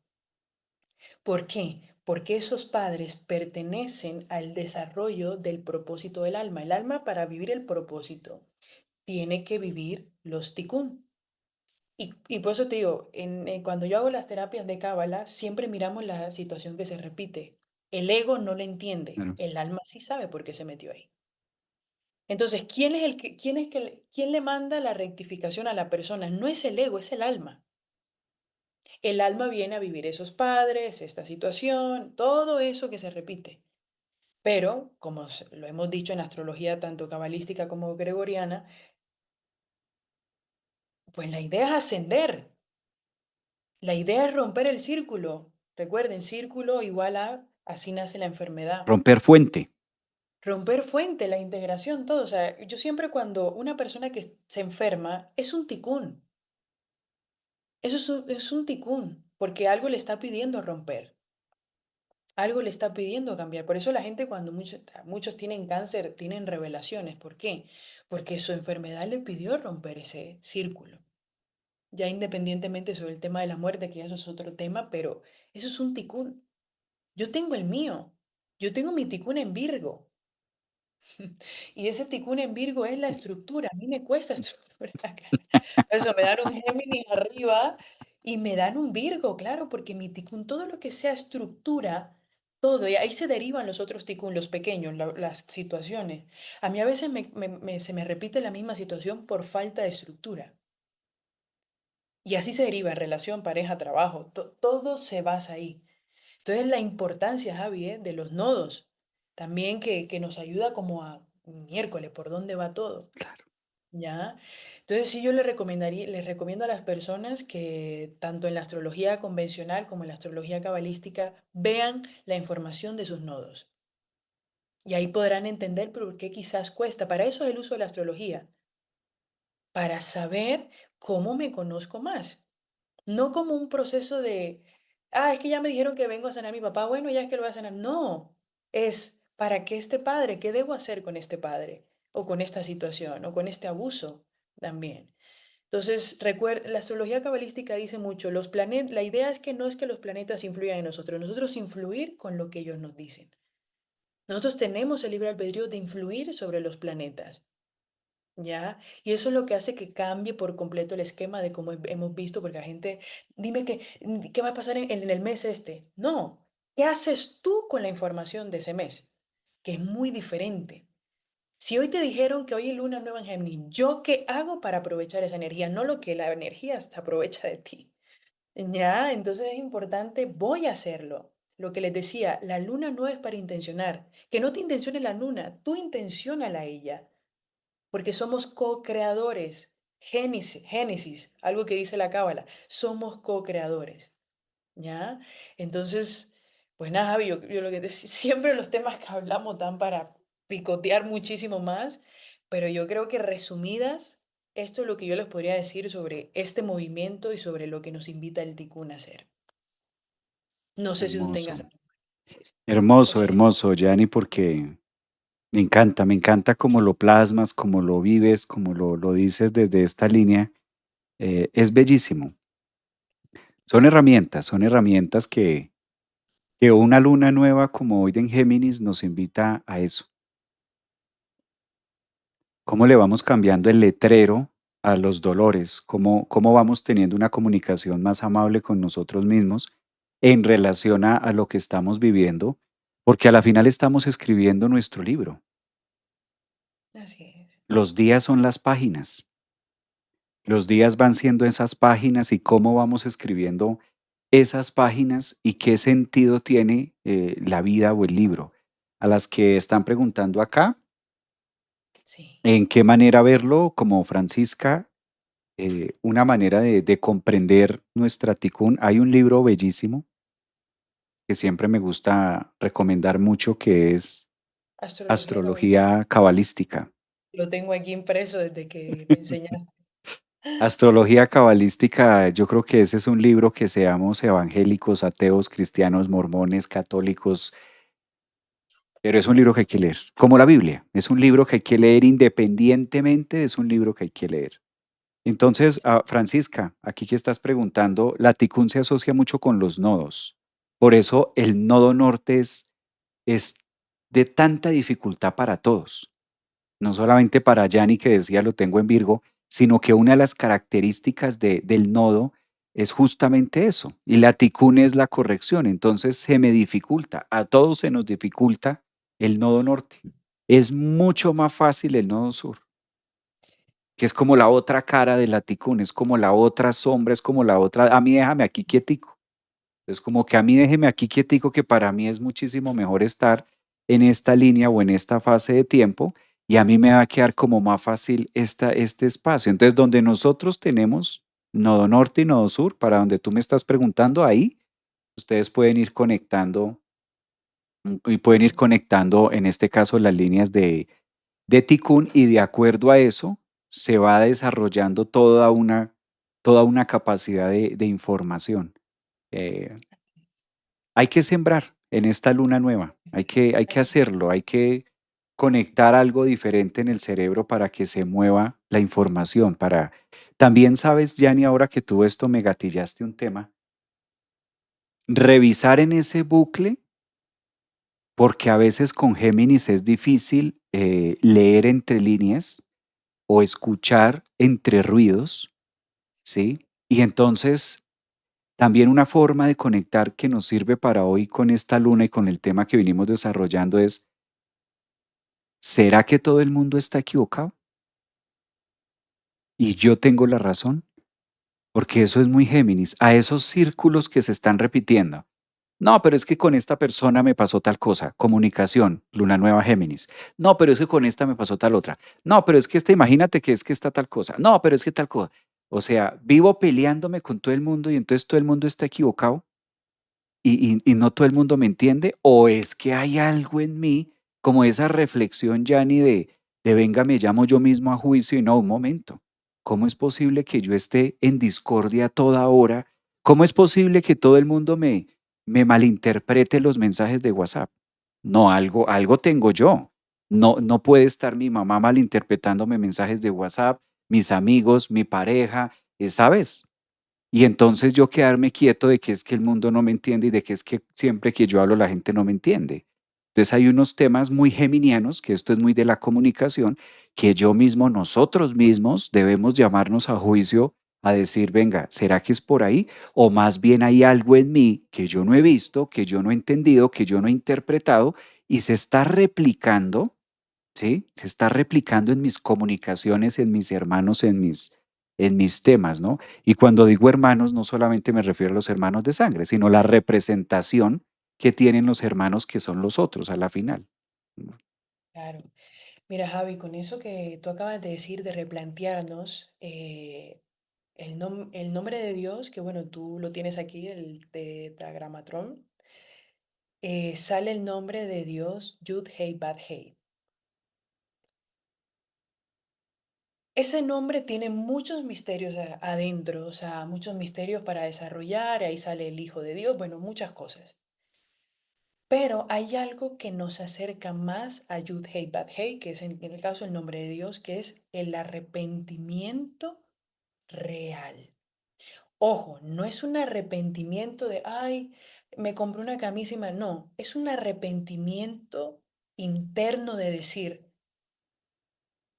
¿Por qué? Porque esos padres pertenecen al desarrollo del propósito del alma. El alma, para vivir el propósito, tiene que vivir los tikkun. Y por eso te digo, cuando yo hago las terapias de Cábala, siempre miramos la situación que se repite. El ego no le entiende, Claro. el alma sí sabe por qué se metió ahí. Entonces, ¿quién es quién le manda la rectificación a la persona? No es el ego, es el alma. El alma viene a vivir esos padres, esta situación, todo eso que se repite. Pero, como lo hemos dicho en astrología tanto cabalística como gregoriana, pues la idea es ascender. La idea es romper el círculo. Recuerden, círculo igual a, así nace la enfermedad. Romper fuente. Romper fuente, la integración, todo. O sea, yo siempre cuando una persona que se enferma es un ticún. Eso es un ticún, porque algo le está pidiendo romper. Algo le está pidiendo cambiar. Por eso la gente cuando muchos tienen cáncer, tienen revelaciones. ¿Por qué? Porque su enfermedad le pidió romper ese círculo. Ya independientemente sobre el tema de la muerte, que ya eso es otro tema, pero eso es un ticún. Yo tengo el mío. Yo tengo mi ticún en Virgo. Y ese ticún en Virgo es la estructura. A mí me cuesta estructurar. Por eso me dan un Géminis arriba y me dan un Virgo, claro, porque mi ticún, todo lo que sea estructura, todo, y ahí se derivan los otros ticún, los pequeños, las situaciones. A mí a veces se me repite la misma situación por falta de estructura. Y así se deriva relación, pareja, trabajo. Todo se basa ahí. Entonces, la importancia, Javi, de los nodos, también que nos ayuda como a miércoles, ¿por dónde va todo? Claro. ¿Ya? Entonces, sí, les recomiendo a las personas que tanto en la astrología convencional como en la astrología cabalística vean la información de sus nodos. Y ahí podrán entender por qué quizás cuesta. Para eso es el uso de la astrología, para saber cómo me conozco más. No como un proceso de, es que ya me dijeron que vengo a sanar a mi papá, bueno, ya es que lo voy a sanar. No, es para que este padre, ¿qué debo hacer con este padre? O con esta situación, o con este abuso también. Entonces, recuerda, la astrología cabalística dice mucho, los planetas, la idea es que no es que los planetas influyan en nosotros influir con lo que ellos nos dicen. Nosotros tenemos el libre albedrío de influir sobre los planetas. ¿Ya? Y eso es lo que hace que cambie por completo el esquema de cómo hemos visto, porque la gente, dime qué va a pasar en el mes este. No, ¿qué haces tú con la información de ese mes? Que es muy diferente. Si hoy te dijeron que hoy hay luna nueva en Géminis, ¿yo qué hago para aprovechar esa energía? No lo que la energía se aprovecha de ti. ¿Ya? Entonces es importante, voy a hacerlo. Lo que les decía, la luna no es para intencionar. Que no te intencione la luna, tú intenciónala a ella porque somos co-creadores. Génesis, algo que dice la Cábala, somos co-creadores, ¿ya? Entonces, pues nada, Javi, yo lo que siempre los temas que hablamos dan para picotear muchísimo más, pero yo creo que resumidas, esto es lo que yo les podría decir sobre este movimiento y sobre lo que nos invita el Tikkun a hacer. No sé si tú tengas Hermoso, algo que decir. O hermoso, sea, hermoso, Yanni, porque me encanta cómo lo plasmas, cómo lo vives, cómo lo dices desde esta línea. Es bellísimo. Son herramientas que una luna nueva como hoy en Géminis nos invita a eso. ¿Cómo le vamos cambiando el letrero a los dolores? ¿Cómo vamos teniendo una comunicación más amable con nosotros mismos en relación a lo que estamos viviendo? Porque a la final estamos escribiendo nuestro libro. así es. Los días son las páginas. Los días van siendo esas páginas y cómo vamos escribiendo esas páginas y qué sentido tiene la vida o el libro. A las que están preguntando acá, Sí, ¿en qué manera verlo? Como Francisca, una manera de comprender nuestra ticún. Hay un libro bellísimo que siempre me gusta recomendar mucho que es astrología cabalística. Astrología Cabalística. Lo tengo aquí impreso desde que me enseñaste. Astrología cabalística, yo creo que ese es un libro que seamos evangélicos, ateos, cristianos, mormones, católicos, pero es un libro que hay que leer, como la Biblia, es un libro que hay que leer independientemente, es un libro que hay que leer. Entonces, Francisca, aquí que estás preguntando, la ticún se asocia mucho con los nodos, por eso el nodo norte es de tanta dificultad para todos. No solamente para Yanni, que decía lo tengo en Virgo, sino que una de las características del nodo es justamente eso. Y la ticún es la corrección. Entonces se me dificulta, a todos se nos dificulta el nodo norte. Es mucho más fácil el nodo sur, que es como la otra cara de la ticún, es como la otra sombra, es como la otra, a mí déjame aquí quietico. Es como que a mí déjeme aquí quietico, que para mí es muchísimo mejor estar en esta línea o en esta fase de tiempo y a mí me va a quedar como más fácil este espacio. Entonces, donde nosotros tenemos nodo norte y nodo sur, para donde tú me estás preguntando, ahí ustedes pueden ir conectando y pueden ir conectando, en este caso, las líneas de Tikkun y de acuerdo a eso se va desarrollando toda una capacidad de información. Eh, Hay que sembrar en esta luna nueva, hay que hacerlo, hay que conectar algo diferente en el cerebro para que se mueva la información, para también sabes, Yanni, ahora que tú esto me gatillaste un tema, revisar en ese bucle, porque a veces con Géminis es difícil leer entre líneas o escuchar entre ruidos, ¿sí? Y entonces también una forma de conectar que nos sirve para hoy con esta luna y con el tema que vinimos desarrollando es, ¿será que todo el mundo está equivocado? ¿Y yo tengo la razón? Porque eso es muy Géminis, a esos círculos que se están repitiendo. No, pero es que con esta persona me pasó tal cosa, comunicación, luna nueva Géminis. No, pero es que con esta me pasó tal otra. No, pero es que esta, imagínate que es que está tal cosa. No, pero es que tal cosa. O sea, vivo peleándome con todo el mundo y entonces todo el mundo está equivocado y no todo el mundo me entiende, o es que hay algo en mí, como esa reflexión, Yanni, de venga, me llamo yo mismo a juicio y no, un momento, ¿cómo es posible que yo esté en discordia a toda hora? ¿Cómo es posible que todo el mundo me malinterprete los mensajes de WhatsApp? No, algo tengo yo. No, no puede estar mi mamá malinterpretándome mensajes de WhatsApp, mis amigos, mi pareja, ¿sabes? Y entonces yo quedarme quieto de que es que el mundo no me entiende y de que es que siempre que yo hablo la gente no me entiende. Entonces hay unos temas muy geminianos, que esto es muy de la comunicación, que yo mismo, nosotros mismos debemos llamarnos a juicio a decir, venga, ¿será que es por ahí? O más bien hay algo en mí que yo no he visto, que yo no he entendido, que yo no he interpretado y se está replicando. ¿Sí? Se está replicando en mis comunicaciones, en mis hermanos, en mis temas, ¿no? Y cuando digo hermanos, no solamente me refiero a los hermanos de sangre, sino la representación que tienen los hermanos que son los otros a la final. Claro. Mira, Javi, con eso que tú acabas de decir de replantearnos el nombre de Dios, que bueno, tú lo tienes aquí, el tetragramatrón, sale el nombre de Dios Yud Hei Bad Hei. Ese nombre tiene muchos misterios adentro, o sea, muchos misterios para desarrollar, ahí sale el Hijo de Dios, bueno, muchas cosas. Pero hay algo que nos acerca más a Yud Hei Bad Hei, que es en el caso el nombre de Dios, que es el arrepentimiento real. Ojo, no es un arrepentimiento de, ay, me compré una camisa no, es un arrepentimiento interno de decir,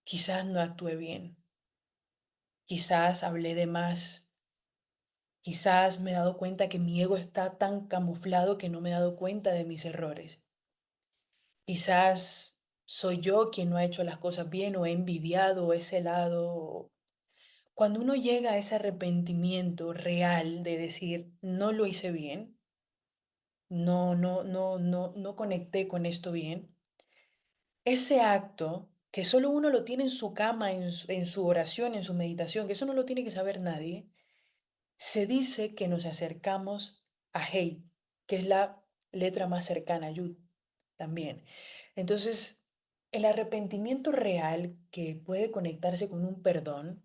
quizás no actué bien, quizás hablé de más, quizás me he dado cuenta que mi ego está tan camuflado que no me he dado cuenta de mis errores. Quizás soy yo quien no ha hecho las cosas bien o he envidiado ese lado. Cuando uno llega a ese arrepentimiento real de decir, no lo hice bien, no conecté con esto bien, ese acto que solo uno lo tiene en su cama, en su oración, en su meditación, que eso no lo tiene que saber nadie, se dice que nos acercamos a Hei, que es la letra más cercana a Yud también. Entonces, el arrepentimiento real que puede conectarse con un perdón,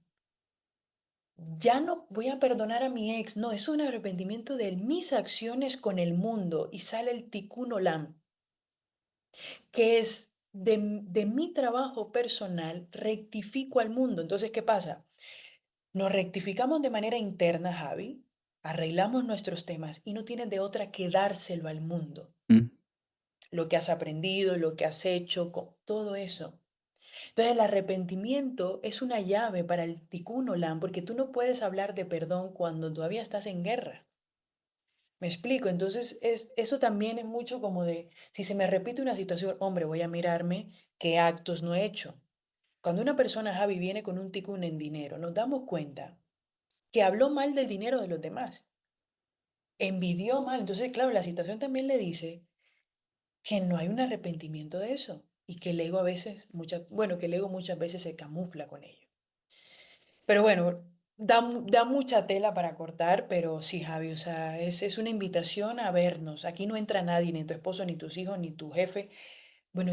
ya no voy a perdonar a mi ex, no, es un arrepentimiento de mis acciones con el mundo y sale el tikkun olam, que es de mi trabajo personal, rectifico al mundo. Entonces, ¿qué pasa? Nos rectificamos de manera interna, Javi, arreglamos nuestros temas y no tienes de otra que dárselo al mundo. Mm. Lo que has aprendido, lo que has hecho, todo eso. Entonces el arrepentimiento es una llave para el tikkun olam, porque tú no puedes hablar de perdón cuando todavía estás en guerra. ¿Me explico? Entonces eso también es mucho como de, si se me repite una situación, hombre, voy a mirarme qué actos no he hecho. Cuando una persona, Javi, viene con un tikkun en dinero, nos damos cuenta que habló mal del dinero de los demás, envidió mal. Entonces, claro, la situación también le dice que no hay un arrepentimiento de eso y que el ego a veces, bueno, que el ego muchas veces se camufla con ello. Pero bueno, da mucha tela para cortar, pero sí, Javi, o sea, es una invitación a vernos. Aquí no entra nadie, ni tu esposo, ni tus hijos, ni tu jefe. Bueno,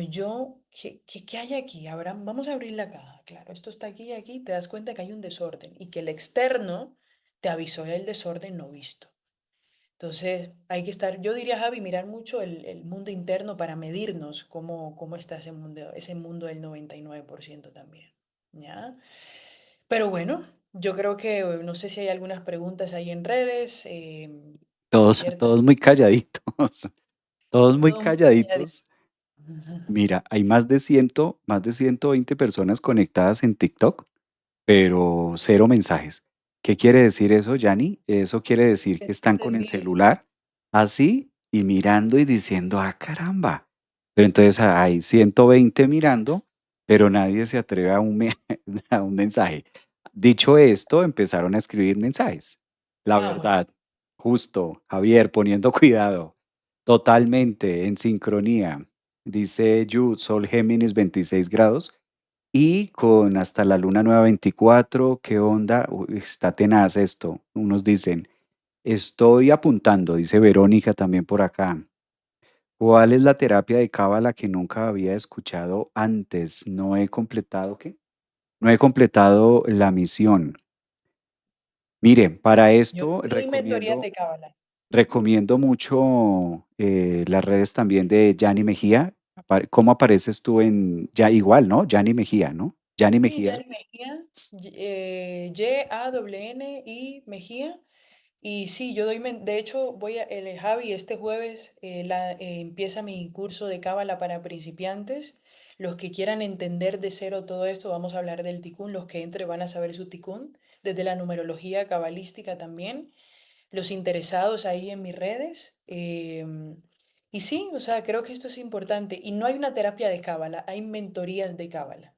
¿qué hay aquí? Vamos a abrir la caja. Claro, esto está aquí y aquí, te das cuenta que hay un desorden y que el externo te avisó del desorden no visto. Entonces, hay que estar, yo diría, Javi, mirar mucho el mundo interno para medirnos cómo está ese mundo del 99% también. ¿Ya? Pero bueno, yo creo que no sé si hay algunas preguntas ahí en redes. Todos, Cualquier todos muy calladitos, todos muy todo muy calladito. calladitos. Mira, hay más de 120 personas conectadas en TikTok, pero cero mensajes. ¿Qué quiere decir eso, Yanni? Eso quiere decir Que que no están con el entendí. celular así y mirando y diciendo, ah, caramba. Pero entonces hay 120 mirando, pero nadie se atreve a a un mensaje. Dicho esto, empezaron a escribir mensajes. La Ah, bueno. verdad, justo, Javier, poniendo cuidado. Totalmente, en sincronía. Dice Yu, Sol Géminis 26 grados y con hasta la luna nueva 24. ¿Qué onda? Uy, está tenaz esto. Unos dicen, estoy apuntando, dice Verónica también por acá. ¿Cuál es la terapia de cábala que nunca había escuchado antes? No he completado, ¿qué? No he completado la misión. Mire, para Yo esto doy mentorías recomiendo de cábala. recomiendo mucho, las redes también de Yanni Mejía. ¿Cómo apareces tú en ya igual, no? Yanni Mejía, ¿no? Yanni Sí, Mejía. Yanni Mejía, Yanni Mejía. Y sí, yo doy, de hecho, Javi, este jueves empieza mi curso de Cábala para principiantes. Los que quieran entender de cero todo esto, vamos a hablar del Tikkun. Los que entren van a saber su Tikkun, desde la numerología cabalística también. Los interesados ahí en mis redes. Y sí, o sea, creo que esto es importante. Y no hay una terapia de Cábala, hay mentorías de Cábala.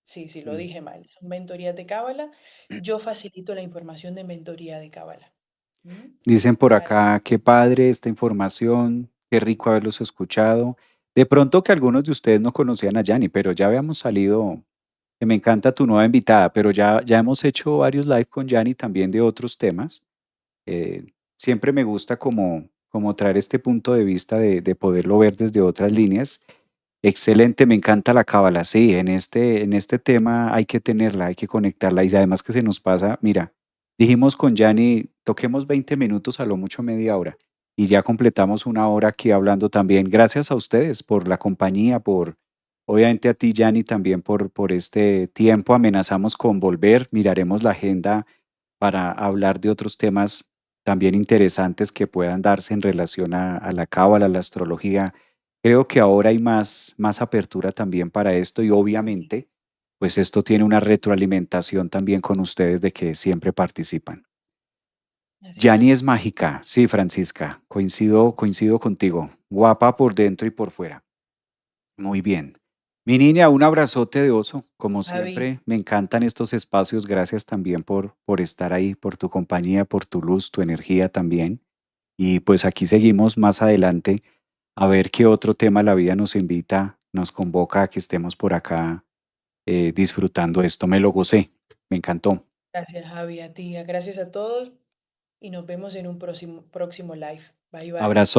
Sí, sí, lo Mm. dije mal. Son mentorías de Cábala. Yo facilito la información de mentoría de Cábala. ¿Mm? Dicen por Para acá, qué padre esta información, qué rico haberlos escuchado. De pronto que algunos de ustedes no conocían a Yanni, pero ya habíamos salido, que me encanta tu nueva invitada, pero ya hemos hecho varios live con Yanni también de otros temas. Eh, Siempre me gusta como traer este punto de vista de poderlo ver desde otras líneas. Excelente, me encanta la cábala. Sí, en este tema hay que tenerla, hay que conectarla. Y además que se nos pasa, mira, dijimos con Yanni, toquemos 20 minutos, a lo mucho media hora. Y ya completamos una hora aquí hablando también. Gracias a ustedes por la compañía, obviamente a ti, Yanni, también por este tiempo. Amenazamos con volver, miraremos la agenda para hablar de otros temas también interesantes que puedan darse en relación a la cábala, a la astrología. Creo que ahora hay más apertura también para esto y sí, obviamente, pues esto tiene una retroalimentación también con ustedes de que siempre participan. así Yani es es. mágica, sí, Francisca, coincido contigo, guapa por dentro y por fuera. Muy bien. Mi niña, un abrazote de oso. Como Javi, siempre, me encantan estos espacios. Gracias también por estar ahí, por tu compañía, por tu luz, tu energía también. Y pues aquí seguimos más adelante a ver qué otro tema la vida nos invita, nos convoca a que estemos por acá disfrutando esto. Me lo gocé, me encantó. gracias Javi, a ti, gracias a todos y nos vemos en un próximo live. Bye bye. Abrazo.